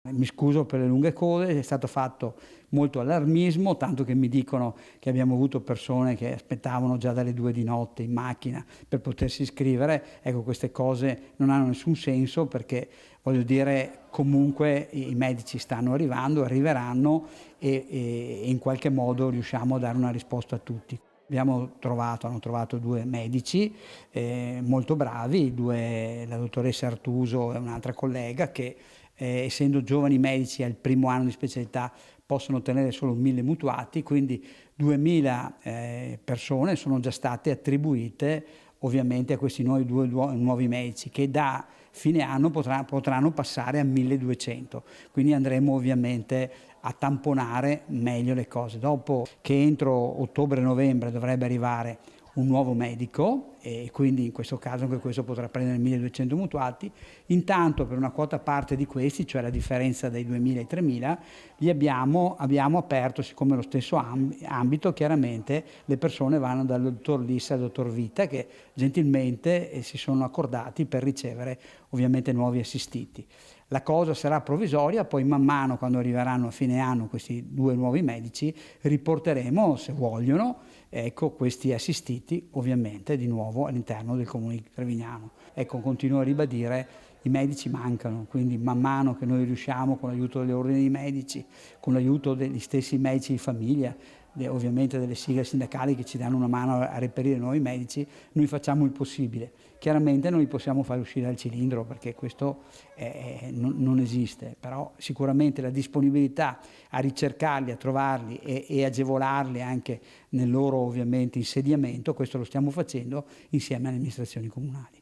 Mi scuso per le lunghe code, è stato fatto molto allarmismo, tanto che mi dicono che abbiamo avuto persone che aspettavano già dalle 2 di notte in macchina per potersi iscrivere. Ecco, queste cose non hanno nessun senso perché, voglio dire, comunque i medici stanno arrivando, arriveranno e in qualche modo riusciamo a dare una risposta a tutti. Hanno trovato 2 medici molto bravi, la dottoressa Artuso e un'altra collega che essendo giovani medici al primo anno di specialità possono ottenere solo 1000 mutuati, quindi 2000 persone sono già state attribuite ovviamente a questi nuovi medici che da fine anno potranno passare a 1200, quindi andremo ovviamente a tamponare meglio le cose. Dopo che entro ottobre-novembre dovrebbe arrivare un nuovo medico e quindi in questo caso anche questo potrà prendere 1200 mutuati. Intanto per una quota parte di questi, cioè la differenza dai 2000 ai 3000, abbiamo aperto, siccome lo stesso ambito, chiaramente le persone vanno dal dottor Lissa al dottor Vita che gentilmente si sono accordati per ricevere ovviamente nuovi assistiti. La cosa sarà provvisoria, poi man mano quando arriveranno a fine anno questi 2 nuovi medici riporteremo, se vogliono, ecco, questi assistiti ovviamente di nuovo all'interno del comune di Trevignano. Ecco, continuo a ribadire, i medici mancano, quindi man mano che noi riusciamo con l'aiuto dell'ordine dei medici, con l'aiuto degli stessi medici di famiglia, ovviamente delle sigle sindacali che ci danno una mano a reperire nuovi medici, noi facciamo il possibile. Chiaramente non li possiamo fare uscire dal cilindro perché questo non esiste, però sicuramente la disponibilità a ricercarli, a trovarli e agevolarli anche nel loro ovviamente insediamento, questo lo stiamo facendo insieme alle amministrazioni comunali.